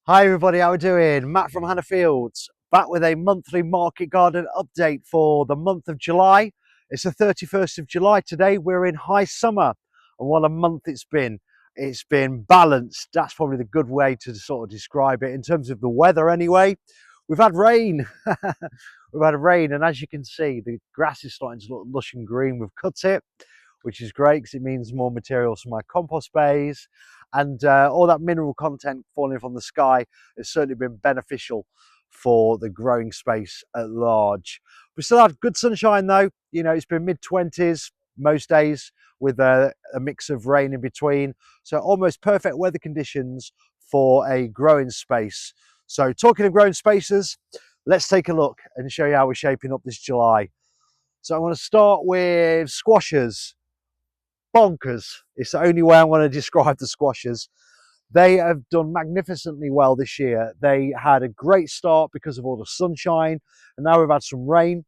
Hi everybody, how are we doing? Matt from Hannah Fields, back with a monthly market garden update for the month of July. It's the 31st of July today. We're in high summer, and what a month it's been. It's been balanced. That's probably the good way to sort of describe it in terms of the weather anyway. We've had rain. We've had rain, and as you can see, the grass is starting to look lush and green. We've cut it, which is great because it means more materials for my compost bays, and all that mineral content falling from the sky has certainly been beneficial for the growing space at large. We still had good sunshine though. You know, it's been mid-20s most days with a mix of rain in between. So almost perfect weather conditions for a growing space. So talking of growing spaces, let's take a look and show you how we're shaping up this July. So I'm going to start with squashers. Bonkers. It's the only way I'm going to describe the squashers. They have done magnificently well this year. They had a great start because of all the sunshine, and now we've had some rain.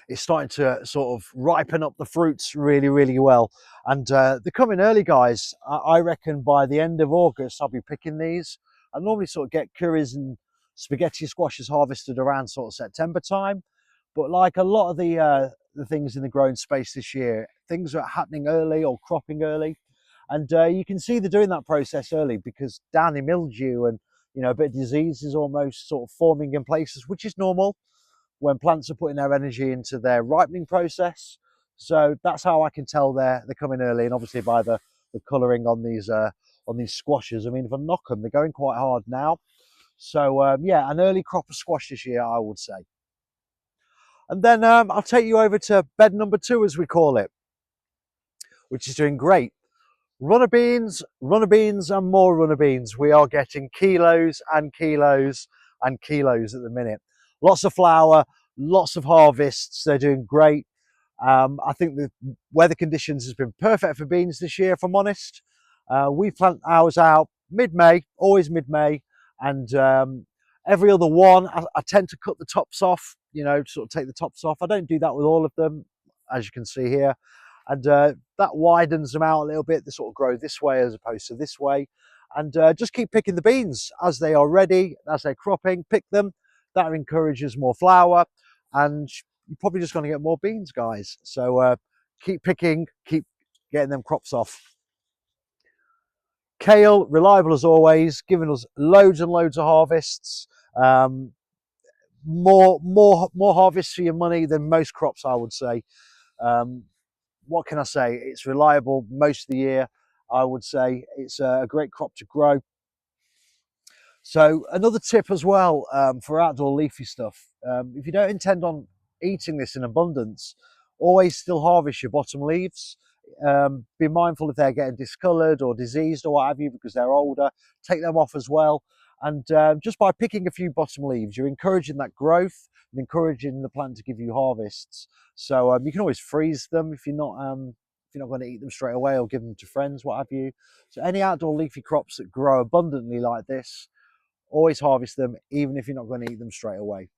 It's starting to sort of ripen up the fruits really, really well. And they're coming early, guys. I reckon by the end of August, I'll be picking these. I normally sort of get curries and spaghetti squashes harvested around sort of September time. But like a lot of the things in the growing space this year, things are happening early or cropping early. And you can see they're doing that process early because downy mildew and a bit of disease is almost sort of forming in places, which is normal when plants are putting their energy into their ripening process. So that's how I can tell they're coming early, and obviously by the colouring on these squashes. I mean, if I knock them, they're going quite hard now. So yeah, an early crop of squash this year, I would say. And then I'll take you over to bed number 2, as we call it, which is doing great. Runner beans, and more runner beans. We are getting kilos and kilos and kilos at the minute. Lots of flour, lots of harvests. They're doing great. I think the weather conditions has been perfect for beans this year, if I'm honest. We plant ours out mid-May, always mid-May, and every other one, I tend to cut the tops off, sort of take the tops off. I don't do that with all of them, as you can see here. And that widens them out a little bit. They sort of grow this way as opposed to this way. And just keep picking the beans as they are ready, as they're cropping, pick them. That encourages more flour, and you're probably just going to get more beans, guys. So keep picking, keep getting them crops off. Kale, reliable as always, giving us loads and loads of harvests. Um, more harvests for your money than most crops, I would say. Um, what can I say? It's reliable most of the year. I would say it's a great crop to grow. So another tip as well for outdoor leafy stuff. If you don't intend on eating this in abundance, always still harvest your bottom leaves. Be mindful if they're getting discoloured or diseased or what have you because they're older. Take them off as well. And just by picking a few bottom leaves, you're encouraging that growth and encouraging the plant to give you harvests. So you can always freeze them if you're not going to eat them straight away or give them to friends, what have you. So any outdoor leafy crops that grow abundantly like this, always harvest them, even if you're not going to eat them straight away.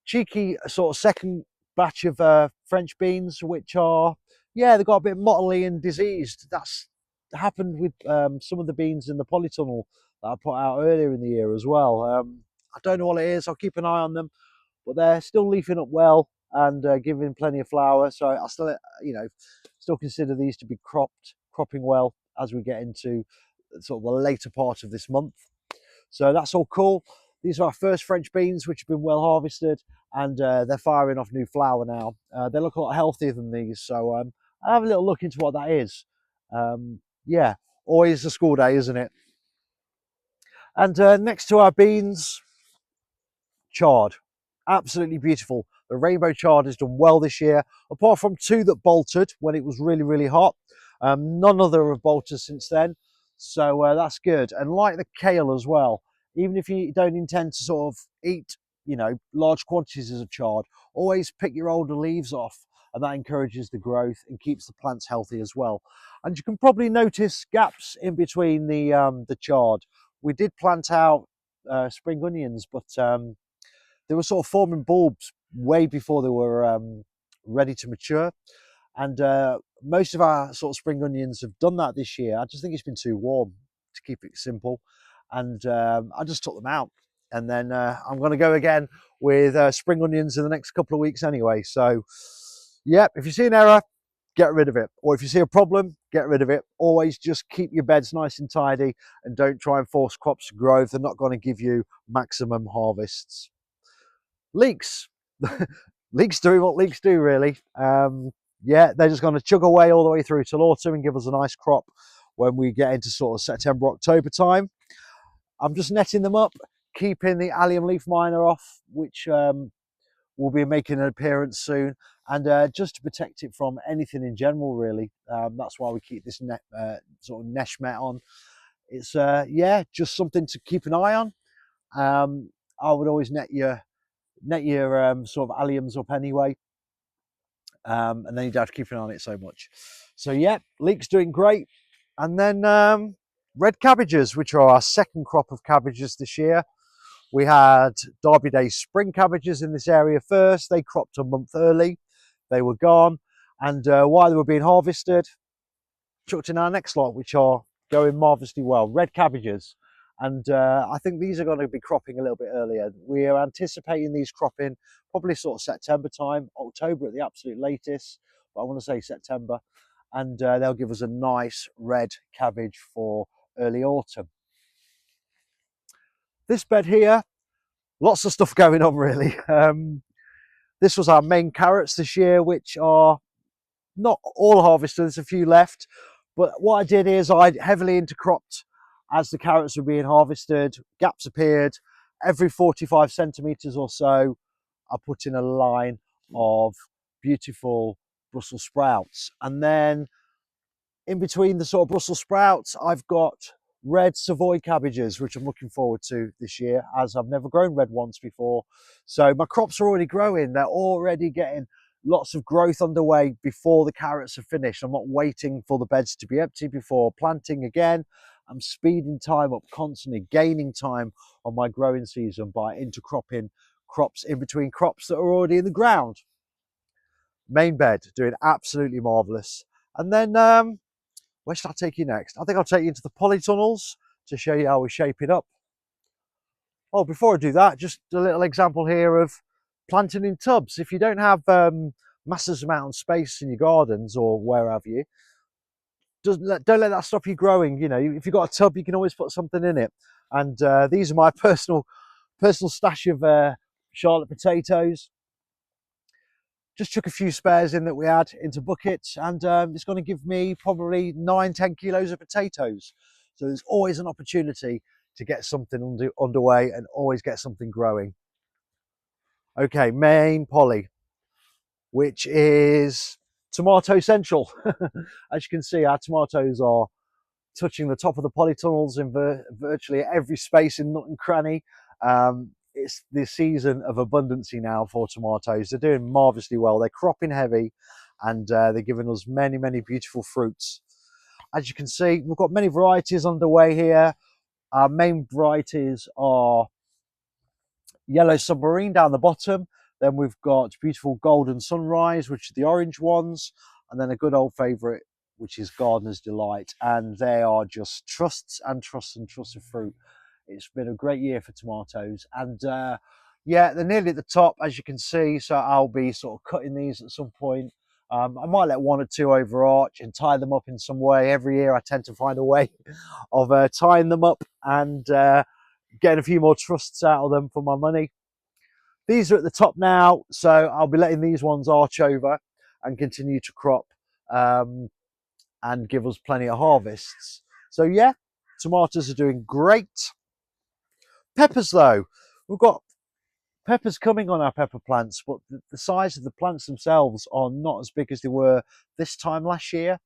Cheeky sort of second batch of French beans, which are, yeah, they've got a bit mottly and diseased. That's happened with some of the beans in the polytunnel that I put out earlier in the year as well. I don't know what it is. I'll keep an eye on them, but they're still leafing up well and giving plenty of flower. So I still, still consider these to be cropping well as we get into sort of the later part of this month. So that's all cool. These are our first French beans, which have been well harvested, and they're firing off new flower now. They look a lot healthier than these, so I'll have a little look into what that is. Yeah, always a school day, isn't it? And next to our beans, chard. Absolutely beautiful. The rainbow chard has done well this year, apart from 2 that bolted when it was really, really hot. None other have bolted since then, so that's good. And like the kale as well, even if you don't intend to sort of eat, large quantities of chard, always pick your older leaves off, and that encourages the growth and keeps the plants healthy as well. And you can probably notice gaps in between the chard. We did plant out spring onions, but they were sort of forming bulbs way before they were ready to mature. And most of our sort of spring onions have done that this year. I just think it's been too warm, to keep it simple. and I just took them out. And then I'm going to go again with spring onions in the next couple of weeks anyway. So, yeah, if you see an error, get rid of it. Or if you see a problem, get rid of it. Always just keep your beds nice and tidy and don't try and force crops to grow if they're not going to give you maximum harvests. Leeks. Leeks doing what leeks do, really. Yeah, they're just going to chug away all the way through till autumn and give us a nice crop when we get into sort of September, October time. I'm just netting them up, keeping the allium leaf miner off, which will be making an appearance soon, and just to protect it from anything in general, really. That's why we keep this net sort of mesh net on. It's yeah, just something to keep an eye on. I would always net your sort of alliums up anyway, and then you don't have to keep an eye on it so much. So yeah, leeks doing great. And then red cabbages, which are our second crop of cabbages this year. We had Derby Day spring cabbages in this area first. They cropped a month early. They were gone. And while they were being harvested, chucked in our next lot, which are going marvellously well, red cabbages. And I think these are going to be cropping a little bit earlier. We are anticipating these cropping probably sort of September time, October at the absolute latest, but I want to say September. And they'll give us a nice red cabbage for early autumn. This bed here, lots of stuff going on, really. This was our main carrots this year, which are not all harvested. There's a few left. But what I did is I heavily intercropped as the carrots were being harvested. Gaps appeared. Every 45 centimetres or so, I put in a line of beautiful Brussels sprouts. And then in between the sort of Brussels sprouts, I've got red Savoy cabbages, which I'm looking forward to this year, as I've never grown red ones before. So my crops are already growing. They're already getting lots of growth underway before the carrots are finished. I'm not waiting for the beds to be empty before planting again. I'm speeding time up constantly, gaining time on my growing season by intercropping crops in between crops that are already in the ground. Main bed doing absolutely marvellous. And then where should I take you next? I think I'll take you into the polytunnels to show you how we're shaping up. Oh, before I do that, just a little example here of planting in tubs. If you don't have massive amount of space in your gardens or where have you, don't let that stop you growing. You know, if you've got a tub, you can always put something in it. And these are my personal stash of Charlotte potatoes. Just chuck a few spares in that we had into buckets, and it's going to give me probably 9-10 kilos of potatoes. So there's always an opportunity to get something underway and always get something growing. Okay, main poly, which is tomato central. As you can see, our tomatoes are touching the top of the polytunnels in virtually every space in nook and cranny. It's the season of abundancy now for tomatoes. They're doing marvellously well. They're cropping heavy, and they're giving us many, many beautiful fruits. As you can see, we've got many varieties underway here. Our main varieties are Yellow Submarine down the bottom. Then we've got beautiful Golden Sunrise, which are the orange ones. And then a good old favourite, which is Gardener's Delight. And they are just trusts and trusts and trusts of fruit. It's been a great year for tomatoes. And yeah, they're nearly at the top, as you can see. So I'll be sort of cutting these at some point. I might let one or two overarch and tie them up in some way. Every year I tend to find a way of tying them up and getting a few more trusts out of them for my money. These are at the top now, so I'll be letting these ones arch over and continue to crop and give us plenty of harvests. So yeah, tomatoes are doing great. Peppers though, we've got peppers coming on our pepper plants, but the size of the plants themselves are not as big as they were this time last year.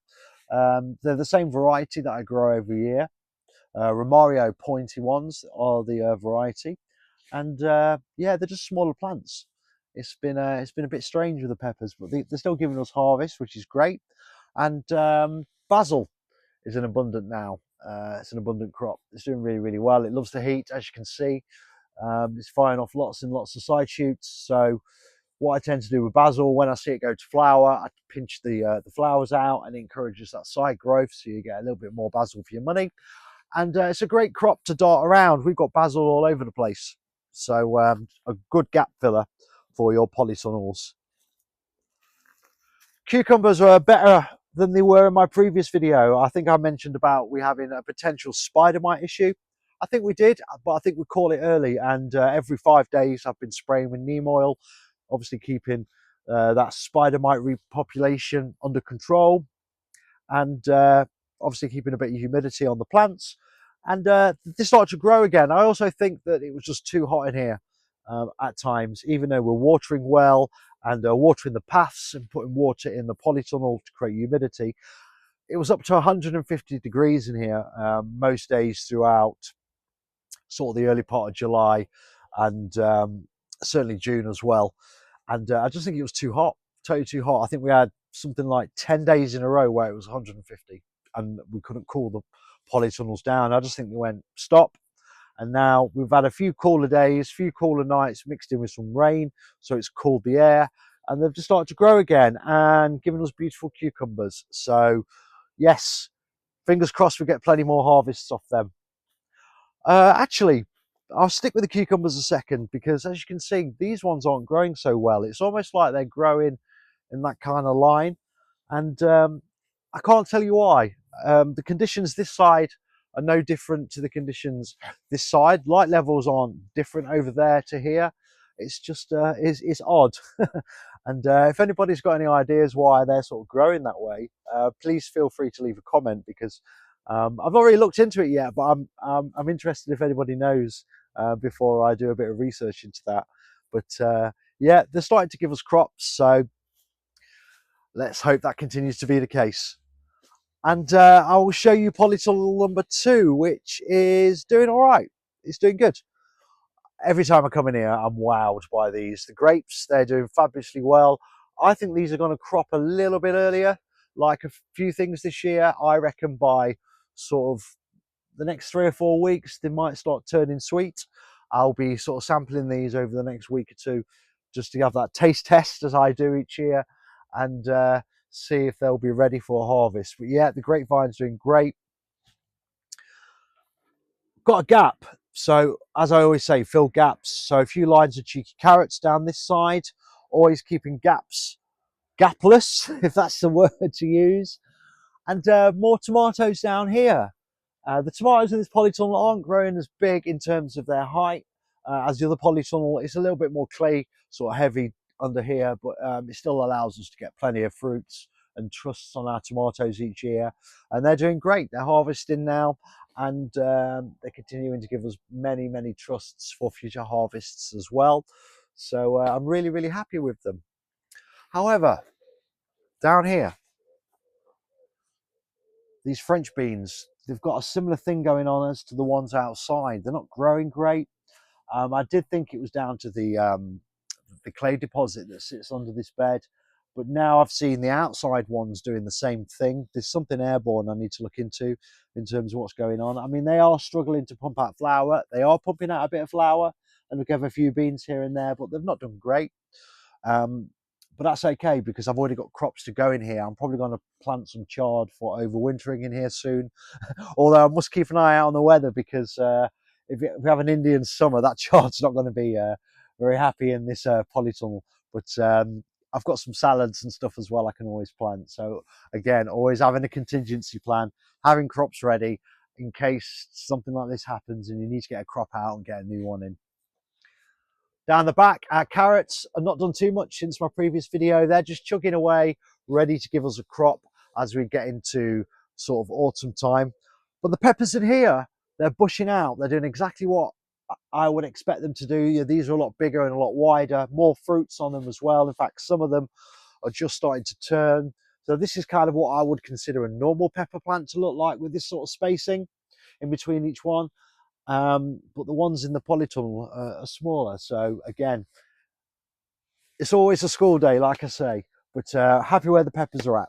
They're the same variety that I grow every year. Romario pointy ones are the variety, and yeah, they're just smaller plants. It's been a bit strange with the peppers, but they're still giving us harvest, which is great. And basil is an abundant now. It's an abundant crop. It's doing really, really well. It loves the heat, as you can see. It's firing off lots and lots of side shoots. So what I tend to do with basil, when I see it go to flower, I pinch the flowers out, and it encourages that side growth, so you get a little bit more basil for your money. and it's a great crop to dart around. We've got basil all over the place, so a good gap filler for your polytunnels. Cucumbers are better than they were in my previous video. I think I mentioned about we having a potential spider mite issue. I think we did, but I think we caught it early, and every 5 days I've been spraying with neem oil, obviously keeping that spider mite repopulation under control, and obviously keeping a bit of humidity on the plants, and they start to grow again. I also think that it was just too hot in here at times, even though we're watering well and watering the paths and putting water in the polytunnel to create humidity. It was up to 150 degrees in here most days throughout sort of the early part of July, and certainly June as well. And I just think it was too hot, totally too hot. I think we had something like 10 days in a row where it was 150 and we couldn't cool the polytunnels down. I just think they went stop. And now we've had a few cooler days, few cooler nights mixed in with some rain, so it's cooled the air, and they've just started to grow again and giving us beautiful cucumbers. So yes, fingers crossed we get plenty more harvests off them. Actually, I'll stick with the cucumbers a second, because as you can see, these ones aren't growing so well. It's almost like they're growing in that kind of line, and I can't tell you why. The conditions this side are no different to the conditions this side. Light levels aren't different over there to here. It's just it's odd. And if anybody's got any ideas why they're sort of growing that way, please feel free to leave a comment, because I've not really looked into it yet, but I'm interested if anybody knows before I do a bit of research into that. But yeah, they're starting to give us crops, so let's hope that continues to be the case. And I will show you polytunnel number 2, which is doing all right. It's doing good. Every time I come in here, I'm wowed by these. The grapes, they're doing fabulously well. I think these are going to crop a little bit earlier, like a few things this year. I reckon by sort of the next 3 or 4 weeks, they might start turning sweet. I'll be sort of sampling these over the next week or two, just to have that taste test as I do each year, and see if they'll be ready for harvest. But yeah, the grapevine's doing great. Got a gap, so as I always say, fill gaps. So a few lines of cheeky carrots down this side, always keeping gaps gapless, if that's the word to use, and more tomatoes down here. The tomatoes in this polytunnel aren't growing as big in terms of their height as the other polytunnel. It's a little bit more clay, sort of heavy under here, but it still allows us to get plenty of fruits and trusts on our tomatoes each year. And they're doing great. They're harvesting now, and they're continuing to give us many, many trusts for future harvests as well. So I'm really, really happy with them. However, down here, these French beans, they've got a similar thing going on as to the ones outside. They're not growing great. I did think it was down to the clay deposit that sits under this bed, but now I've seen the outside ones doing the same thing. There's something airborne I need to look into in terms of what's going on. I mean, they are struggling to pump out flour. They are pumping out a bit of flour, and we have a few beans here and there, but they've not done great. But that's okay, because I've already got crops to go in here. I'm probably going to plant some chard for overwintering in here soon. Although I must keep an eye out on the weather, because if we have an Indian summer, that chard's not going to be very happy in this polytunnel. But I've got some salads and stuff as well I can always plant. So again, always having a contingency plan, having crops ready in case something like this happens and you need to get a crop out and get a new one in. Down the back, our carrots have not done too much since my previous video. They're just chugging away, ready to give us a crop as we get into sort of autumn time. But the peppers in here, they're bushing out. They're doing exactly what I would expect them to do. Yeah, these are a lot bigger and a lot wider, more fruits on them as well. In fact, some of them are just starting to turn. So this is kind of what I would consider a normal pepper plant to look like, with this sort of spacing in between each one. But the ones in the polytunnel are smaller. So again, it's always a school day, like I say, but happy where the peppers are at.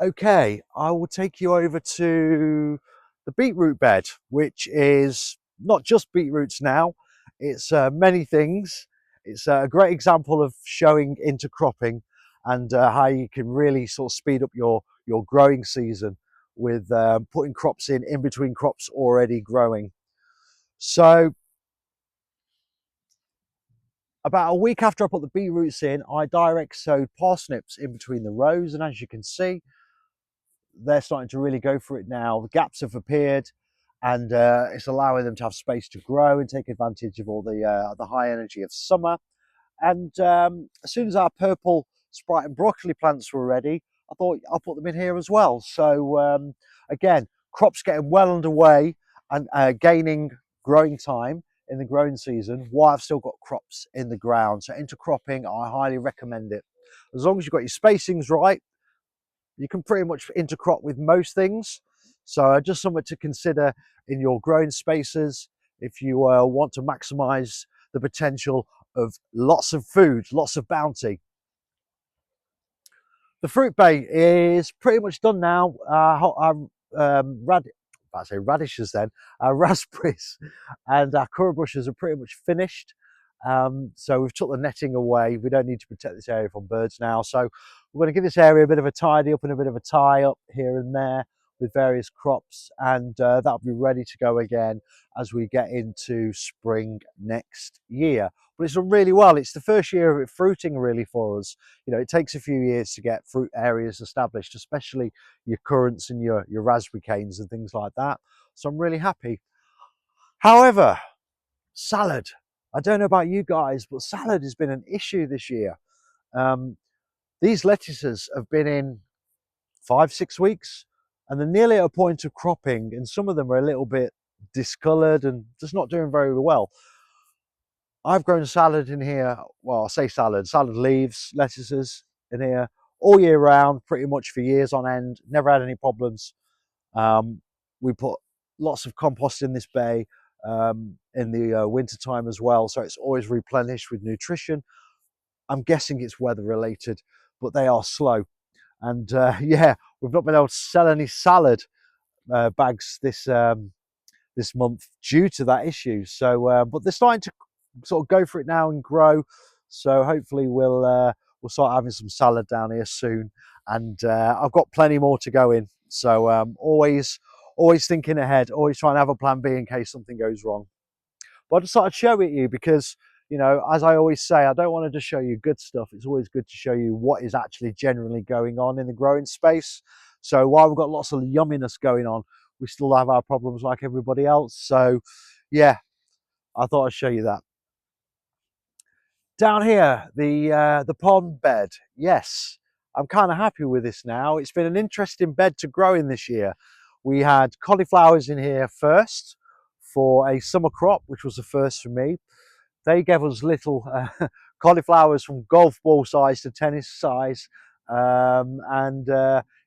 Okay, I will take you over to the beetroot bed, which is not just beetroots now, it's many things. It's a great example of showing intercropping and how you can really sort of speed up your growing season with putting crops in between crops already growing. So about a week after I put the beetroots in, I direct sowed parsnips in between the rows, and as you can see, they're starting to really go for it now. The gaps have appeared, and it's allowing them to have space to grow and take advantage of all the high energy of summer. And as soon as our purple Sprite and broccoli plants were ready, I thought I'll put them in here as well. So again, crops getting well underway and gaining growing time in the growing season while I've still got crops in the ground. So intercropping, I highly recommend it. As long as you've got your spacings right, you can pretty much intercrop with most things. So just something to consider in your growing spaces if you want to maximize the potential of lots of food, lots of bounty. The fruit bay is pretty much done now. Radishes then, our raspberries and our currant bushes are pretty much finished. So we've took the netting away. We don't need to protect this area from birds now. So we're going to give this area a bit of a tidy up and a bit of a tie up here and there with various crops, and that'll be ready to go again as we get into spring next year. But it's done really well. It's the first year of it fruiting really for us. You know, it takes a few years to get fruit areas established, especially your currants and your raspberry canes and things like that. So I'm really happy. However, salad. I don't know about you guys, but salad has been an issue this year. These lettuces have been in 5-6 weeks, and they're nearly at a point of cropping, and some of them are a little bit discoloured and just not doing very well. I've grown salad in here, well, I say salad leaves, lettuces in here all year round, pretty much for years on end, never had any problems. We put lots of compost in this bay in the winter time as well, so it's always replenished with nutrition. I'm guessing it's weather related, but they are slow. And yeah, we've not been able to sell any salad bags this month due to that issue. So, but they're starting to sort of go for it now and grow. So hopefully we'll start having some salad down here soon. And I've got plenty more to go in. So always thinking ahead, always trying to have a plan B in case something goes wrong. But I just thought I'd show it you because, you know, as I always say, I don't want to just show you good stuff. It's always good to show you what is actually generally going on in the growing space. So while we've got lots of yumminess going on, we still have our problems like everybody else. So yeah, I thought I'd show you that. Down here, the pond bed. Yes, I'm kind of happy with this now. It's been an interesting bed to grow in this year. We had cauliflowers in here first for a summer crop, which was the first for me. They gave us little cauliflowers from golf ball size to tennis size, and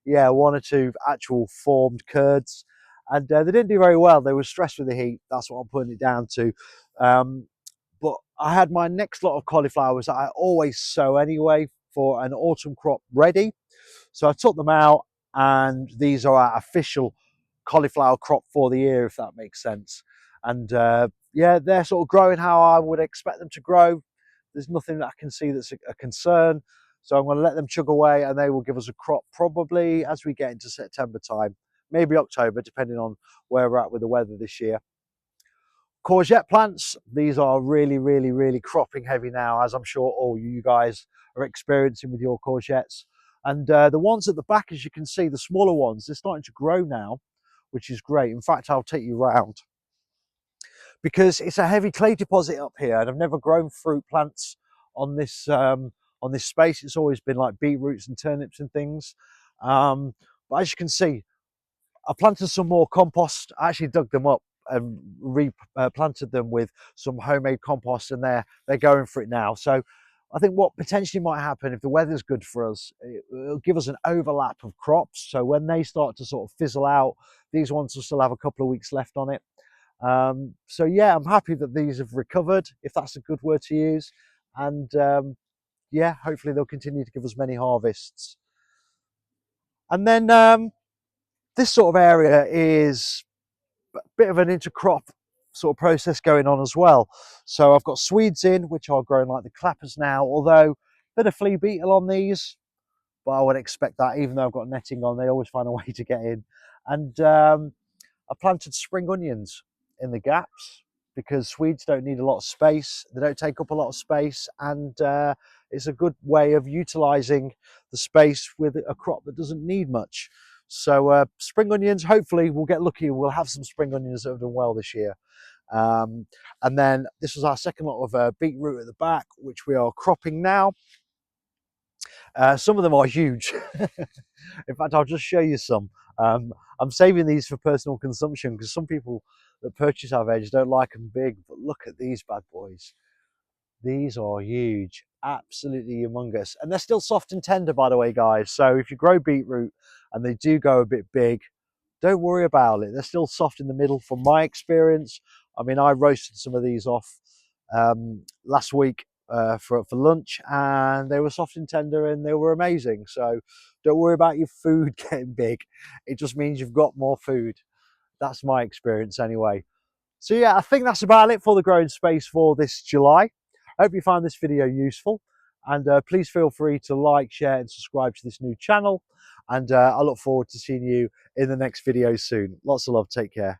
yeah, 1 or 2 actual formed curds. And they didn't do very well. They were stressed with the heat. That's what I'm putting it down to. But I had my next lot of cauliflowers that I always sow anyway for an autumn crop ready. So I took them out, and these are our official cauliflower crop for the year, if that makes sense. And yeah, they're sort of growing how I would expect them to grow. There's nothing that I can see that's a concern. So I'm going to let them chug away, and they will give us a crop probably as we get into September time, maybe October, depending on where we're at with the weather this year. Courgette plants, these are really cropping heavy now, as I'm sure all you guys are experiencing with your courgettes. And the ones at the back, as you can see, the smaller ones, they're starting to grow now, which is great. In fact, I'll take you round because it's a heavy clay deposit up here, and I've never grown fruit plants on this space. It's always been like beetroots and turnips and things. But as you can see, I planted some more compost. I actually dug them up and replanted them with some homemade compost, and they're going for it now. So I think what potentially might happen if the weather's good for us, it'll give us an overlap of crops. So when they start to sort of fizzle out, these ones will still have a couple of weeks left on it. So yeah, I'm happy that these have recovered, if that's a good word to use. And yeah, hopefully they'll continue to give us many harvests. And then this sort of area is a bit of an intercrop sort of process going on as well. So I've got Swedes in, which are growing like the clappers now, although a bit of flea beetle on these, but I would expect that even though I've got netting on, they always find a way to get in. And I planted spring onions in the gaps because Swedes don't need a lot of space. They don't take up a lot of space, and it's a good way of utilising the space with a crop that doesn't need much. So spring onions, hopefully we'll get lucky. We'll have some spring onions that have done well this year. And then this was our second lot of beetroot at the back, which we are cropping now. Some of them are huge. In fact, I'll just show you some. I'm saving these for personal consumption because some people that purchase our veg don't like them big, but look at these bad boys. These are huge, absolutely humongous. And they're still soft and tender, by the way, guys. So if you grow beetroot and they do go a bit big, don't worry about it. They're still soft in the middle from my experience. I mean, I roasted some of these off last week for lunch, and they were soft and tender and they were amazing. So don't worry about your food getting big. It just means you've got more food. That's my experience anyway. So yeah, I think that's about it for the growing space for this July. I hope you found this video useful, and please feel free to like, share and subscribe to this new channel, and I look forward to seeing you in the next video soon. Lots of love, take care.